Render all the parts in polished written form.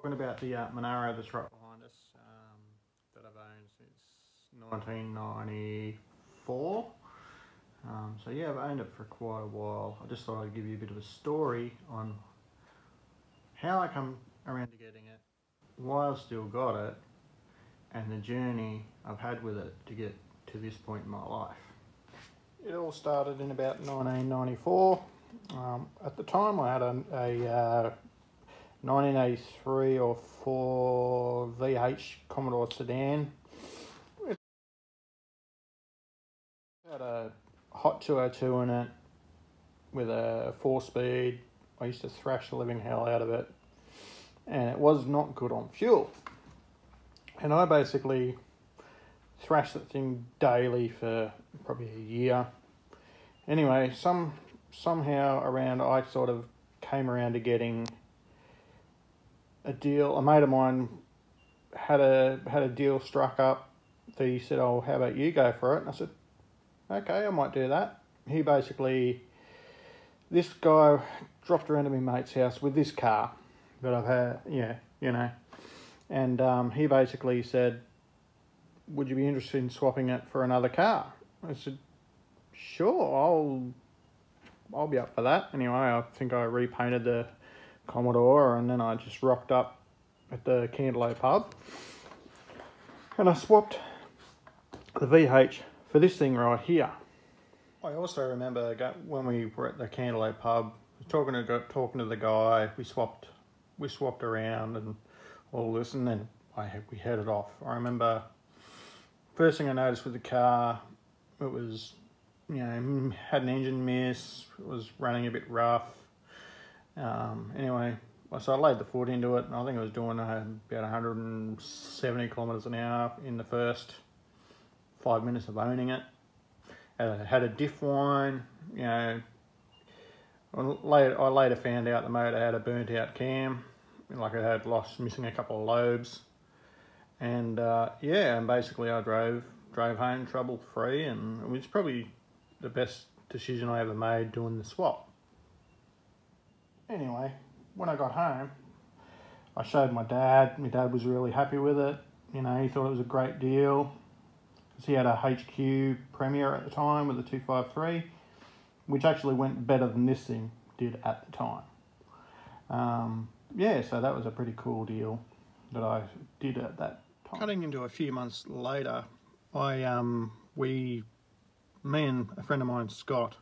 Talking about the Monaro that's right behind us, that I've owned since 1994. So yeah, I've owned it for quite a while. I just thought I'd give you a bit of a story on how I come around to getting it, why I've still got it, and the journey I've had with it to get to this point in my life. It all started in about 1994. At the time I had a 1983 or 4 VH Commodore sedan. It had a hot 202 in it with a 4-speed. I used to thrash the living hell out of it, and it was not good on fuel. And I basically thrashed that thing daily for probably a year. Anyway, somehow around I sort of came around to getting a deal. A mate of mine had a deal struck up that he said, "Oh, how about you go for it?" And I said, "Okay, I might do that." This guy dropped around to my mate's house with this car that I've had, and he basically said, "Would you be interested in swapping it for another car?" I said, "Sure, I'll be up for that." Anyway, I think I repainted the Commodore, and then I just rocked up at the Candelo pub and I swapped the VH for this thing right here. I also remember when we were at the Candelo pub, talking to the guy. We swapped around and all this, and then we headed off. I remember first thing I noticed with the car, it was, had an engine miss. It was running a bit rough. Anyway, so I laid the foot into it, and I think it was doing about 170 kilometres an hour in the first 5 minutes of owning it. It had a diff whine, I later found out the motor had a burnt out cam, like it had missing a couple of lobes. And and basically I drove home trouble free, and it was probably the best decision I ever made doing the swap. Anyway, when I got home, I showed my dad. My dad was really happy with it. He thought it was a great deal. Because he had a HQ Premier at the time with a 253, which actually went better than this thing did at the time. So that was a pretty cool deal that I did at that time. Cutting into a few months later, me and a friend of mine, Scott,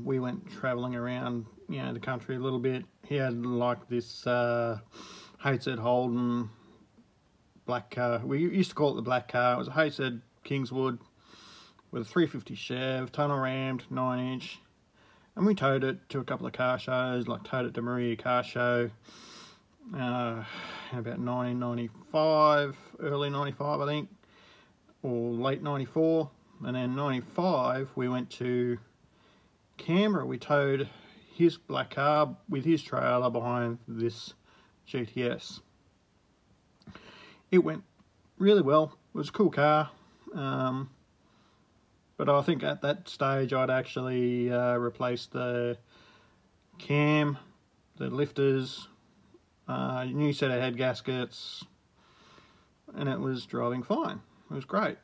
we went travelling around, the country a little bit. He had like this HZ Holden black car. We used to call it the black car. It was a HZ Kingswood with a 350 Chev, tunnel rammed, 9-inch. And we towed it to a couple of car shows, like towed it to Maria Car Show in about 1995, early 95 I think, or late 94. And then 95 we went to Canberra. We towed his black car with his trailer behind this GTS. It went really well. It was a cool car, but I think at that stage I'd actually replaced the cam, the lifters, new set of head gaskets, and it was driving fine. It was great.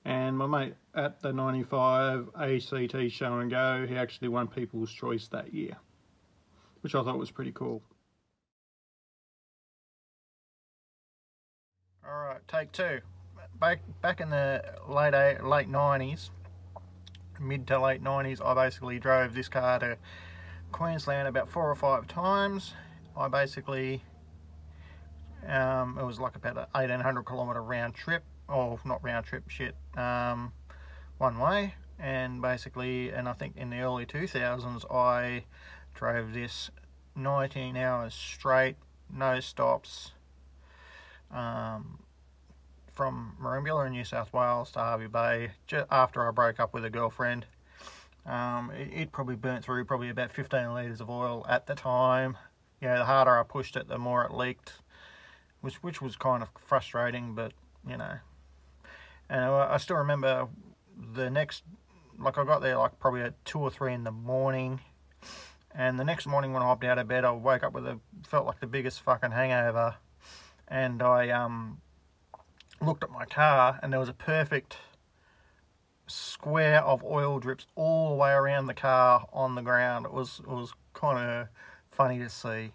And my mate at the 95 ACT Show and Go, he actually won People's Choice that year, which I thought was pretty cool. Alright, take two. Back in the late 90s, mid to late 90s, I basically drove this car to Queensland about 4 or 5 times. I basically, it was like about an 1800 kilometre round trip. Oh, not round trip, shit, one way. And basically, and I think in the early 2000s I drove this 19 hours straight, no stops, from Merimbula in New South Wales to Hervey Bay, just after I broke up with a girlfriend. It probably burnt through probably about 15 litres of oil at the time. The harder I pushed it, the more it leaked, which was kind of frustrating, but And I still remember the next, I got there like probably at 2 or 3 in the morning, And the next morning when I hopped out of bed, I woke up with felt like the biggest fucking hangover. And I looked at my car, and there was a perfect square of oil drips all the way around the car on the ground. It was kind of funny to see.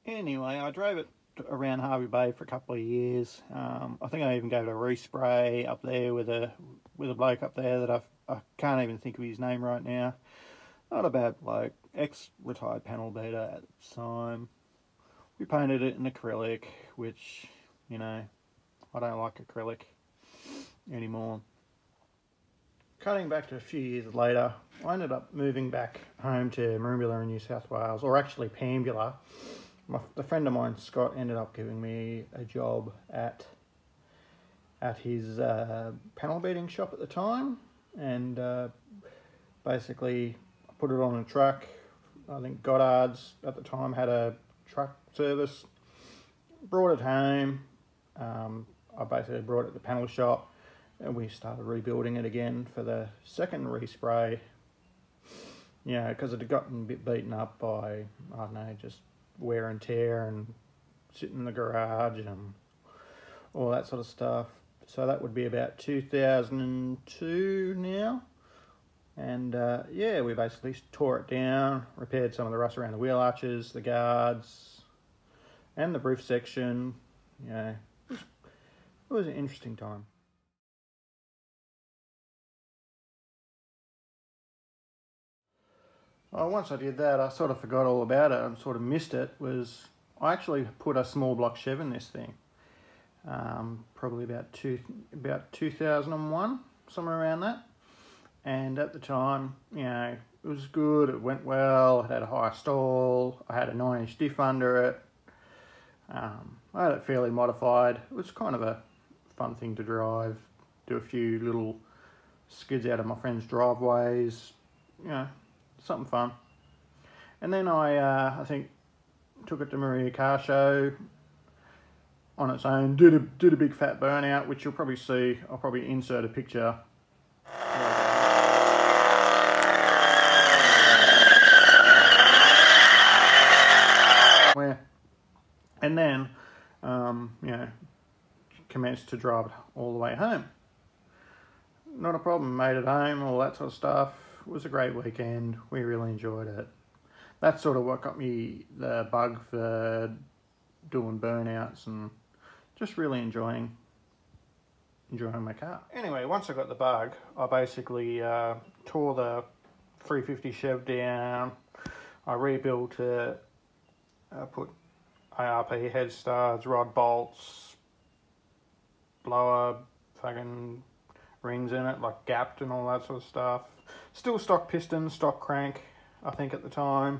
Anyway, I drove it around Harvey Bay for a couple of years. I think I even gave it a respray up there with a bloke up there that I can't even think of his name right now. Not a bad bloke, ex-retired panel beater at the time. We painted it in acrylic, which, you know, I don't like acrylic anymore. Cutting back to a few years later, I ended up moving back home to Merimbula in New South Wales, or actually Pambula. The friend of mine, Scott, ended up giving me a job at his panel beating shop at the time, and basically I put it on a truck. I think Goddard's at the time had a truck service. Brought it home. I basically brought it to the panel shop, and we started rebuilding it again for the second respray. Yeah, because it had gotten a bit beaten up by, I don't know, just wear and tear and sitting in the garage and all that sort of stuff. So that would be about 2002 now. And yeah, we basically tore it down, repaired some of the rust around the wheel arches, the guards, and the roof section. You know, it was an interesting time. Once I did that, I sort of forgot all about it and sort of missed it. I actually put a small block Chev in this thing, probably about 2001, somewhere around that. And at the time, you know, it was good. It went well. It had a high stall. I had a 9-inch diff under it. I had it fairly modified. It was kind of a fun thing to drive. Do a few little skids out of my friends' driveways. You know, something fun. And then I think took it to Maria Car Show on its own. Did a big fat burnout, which you'll probably see. I'll probably insert a picture. And then, you know, commenced to drive it all the way home. Not a problem, made it home, all that sort of stuff. It was a great weekend. We really enjoyed it. That's sort of what got me the bug for doing burnouts and just really enjoying my car. Anyway, once I got the bug, I basically tore the 350 Chev down. I rebuilt it. I put ARP head studs, rod bolts, blower fucking rings in it, like gapped and all that sort of stuff. Still stock piston, stock crank, I think at the time.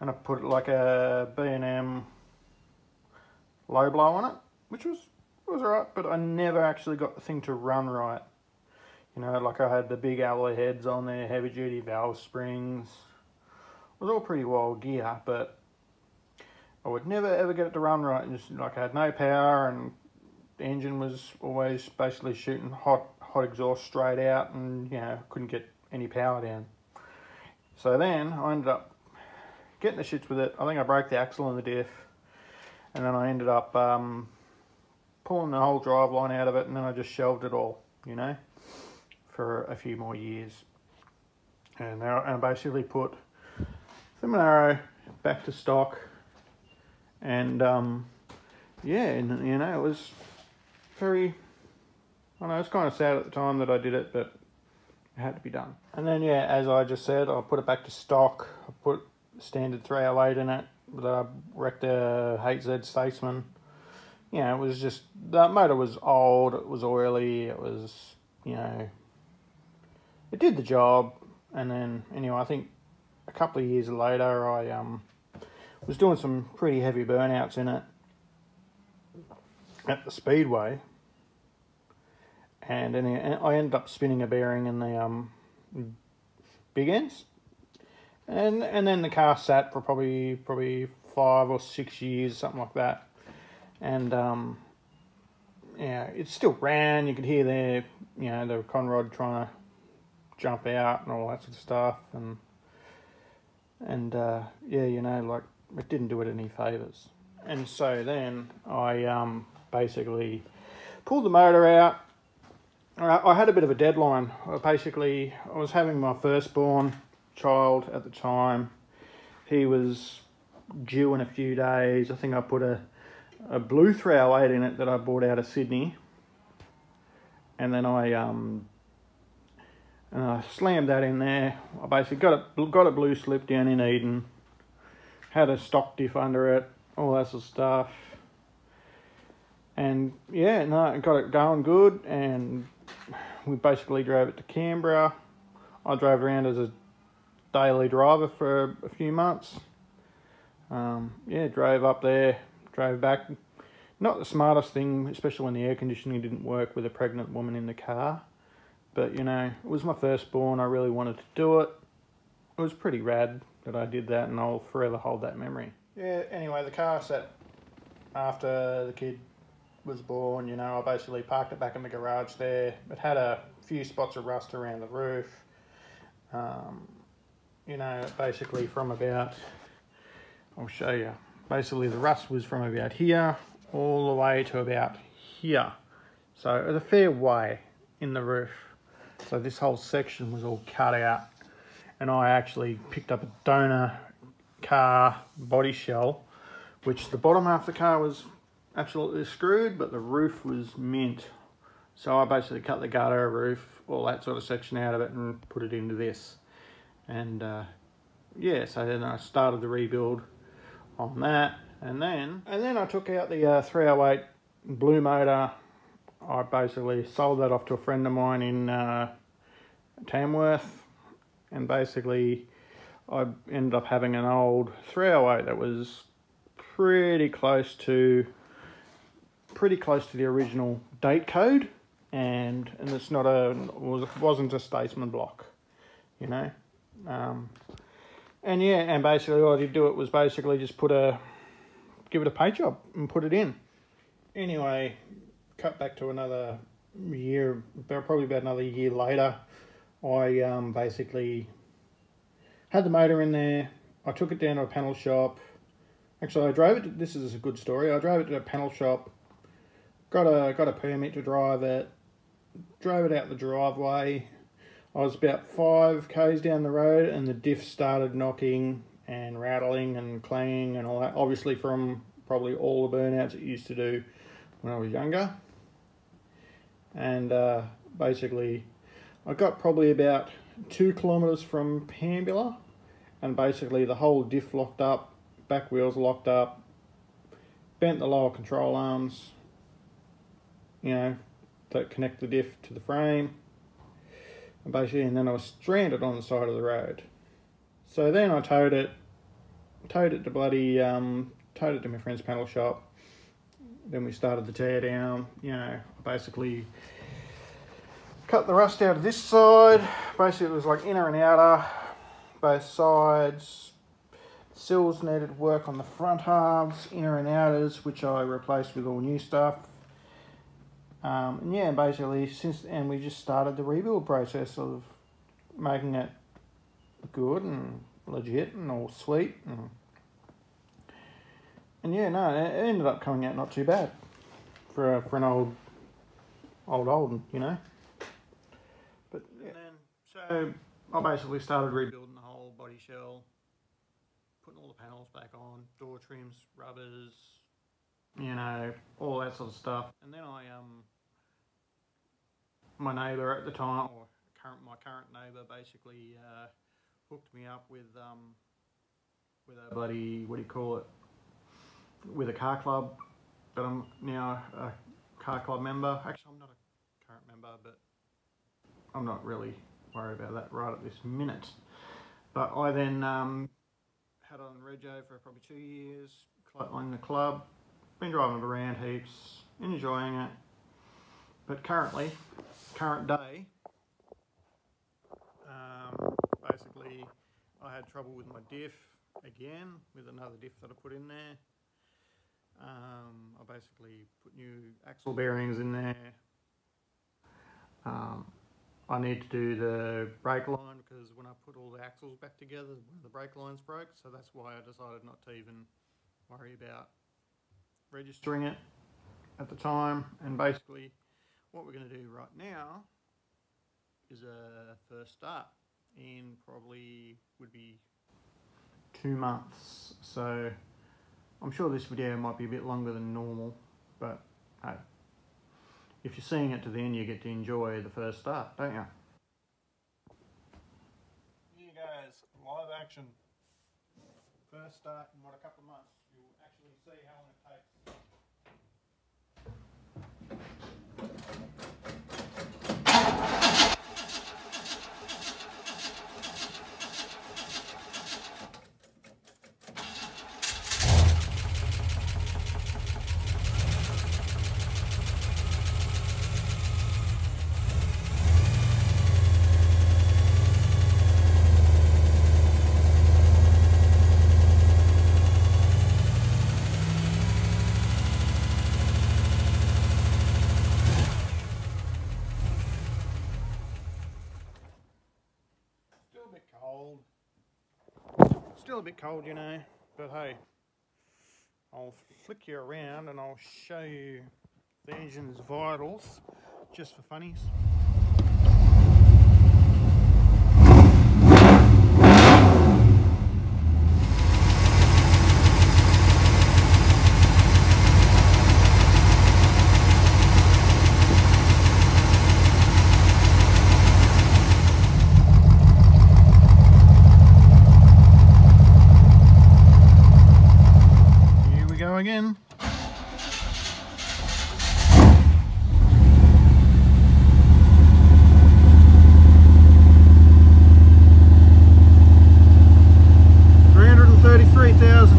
And I put like a B&M low blow on it, which was alright, but I never actually got the thing to run right. You know, like I had the big alloy heads on there, heavy duty valve springs. It was all pretty wild gear, but I would never ever get it to run right. Just like I had no power, and the engine was always basically shooting hot exhaust straight out, and you know, couldn't get any power down. So then I ended up getting the shits with it. I think I broke the axle and the diff, and then I ended up pulling the whole driveline out of it, and then I just shelved it all, you know, for a few more years. And I basically put the Monaro back to stock. And yeah, and you know, it was very, I know it's kind of sad at the time that I did it, but it had to be done. And then yeah, as I just said, I put it back to stock. I put standard 308 in it, but I wrecked a HZ Statesman. You know, it was just, the motor was old, it was oily, it was, you know, it did the job. And then anyway, I think a couple of years later, I was doing some pretty heavy burnouts in it at the Speedway, and I ended up spinning a bearing in the big ends, and then the car sat for probably 5 or 6 years, something like that, and yeah, it still ran. You could hear the the conrod trying to jump out and all that sort of stuff, and And yeah, you know, like it didn't do it any favours. And so then I basically pulled the motor out. I had a bit of a deadline. I was having my firstborn child at the time. He was due in a few days. I think I put a blue 308 in it that I bought out of Sydney. And then I slammed that in there. I basically got a blue slip down in Eden. Had a stock diff under it, all that sort of stuff. And yeah, no, got it going good, and we basically drove it to Canberra. I drove around as a daily driver for a few months. Yeah, drove up there, drove back. Not the smartest thing, especially when the air conditioning didn't work with a pregnant woman in the car. But, you know, it was my firstborn. I really wanted to do it. It was pretty rad that I did that, and I'll forever hold that memory. Yeah, anyway, the car sat after the kid was born. You know, I basically parked it back in the garage there. It had a few spots of rust around the roof. You know, basically from about, I'll show you. Basically the rust was from about here all the way to about here. So it was a fair way in the roof. So this whole section was all cut out. And I actually picked up a donor car body shell, which the bottom half of the car was absolutely screwed, but the roof was mint. So I basically cut the gutter, roof, all that sort of section out of it and put it into this. And yeah, so then I started the rebuild on that. And then I took out the 308 blue motor. I basically sold that off to a friend of mine in Tamworth. And basically I ended up having an old 308 that was pretty close to the original date code, and it's not wasn't a Statesman block, you know. And yeah, and basically all I did do it was basically just give it a paint job and put it in. Anyway, cut back to another year, probably about another year later, I basically had the motor in there. I took it down to a panel shop. Actually, I drove it. This is a good story. I drove it to a panel shop. Got a permit to drive it. Drove it out the driveway. I was about 5 k's down the road, and the diff started knocking and rattling and clanging and all that. Obviously, from probably all the burnouts it used to do when I was younger. And basically, I got probably about 2 kilometres from Pambula, and basically the whole diff locked up, back wheels locked up, bent the lower control arms, you know, that connect the diff to the frame, and basically, and then I was stranded on the side of the road. So then I towed it to my friend's panel shop. Then we started the tear down, you know, basically cut the rust out of this side. Basically it was like inner and outer, both sides. Sills needed work on the front halves, inner and outers, which I replaced with all new stuff. And yeah, basically and we just started the rebuild process of making it good and legit and all sweet. And yeah, no, it ended up coming out not too bad for an old, you know. But yeah. And then, so I basically started rebuilding the whole body shell, putting all the panels back on, door trims, rubbers, you know, all that sort of stuff. And then my neighbour at the time, or my current neighbour, basically hooked me up with a bloody, what do you call it, with a car club. But I'm now a car club member. Actually, I'm not a current member, but I'm not really worried about that right at this minute. But I then had on Rego for probably 2 years, in the club, been driving it around heaps, enjoying it. But current day, basically I had trouble with my diff again, with another diff that I put in there. I basically put new axle bearings in there. I need to do the brake line, because when I put all the axles back together, the brake lines broke, so that's why I decided not to even worry about registering it at the time. And basically what we're going to do right now is a first start in probably would be 2 months, so I'm sure this video might be a bit longer than normal, but hey, if you're seeing it to the end, you get to enjoy the first start, don't you? Here goes, live action. First start in what, a couple of months. You'll actually see how long it takes. Still a bit cold, you know, but hey, I'll flick you around and I'll show you the engine's vitals, just for funnies. Again.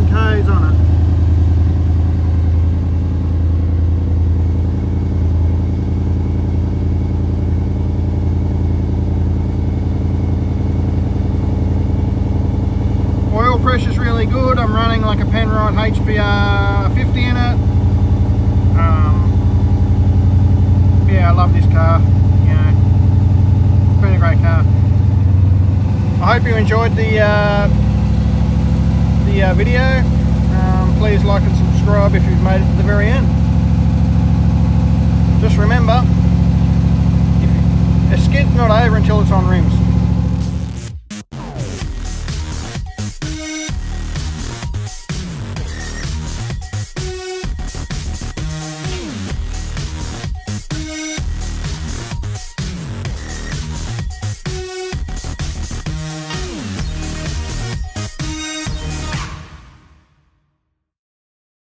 K's on it. Oil pressure's really good. I'm running like a Penrite HBR 50 in it. Yeah, I love this car. You know, it's been a great car. I hope you enjoyed the video. Please like and subscribe if you've made it to the very end. Just remember, a skid's not over until it's on rims.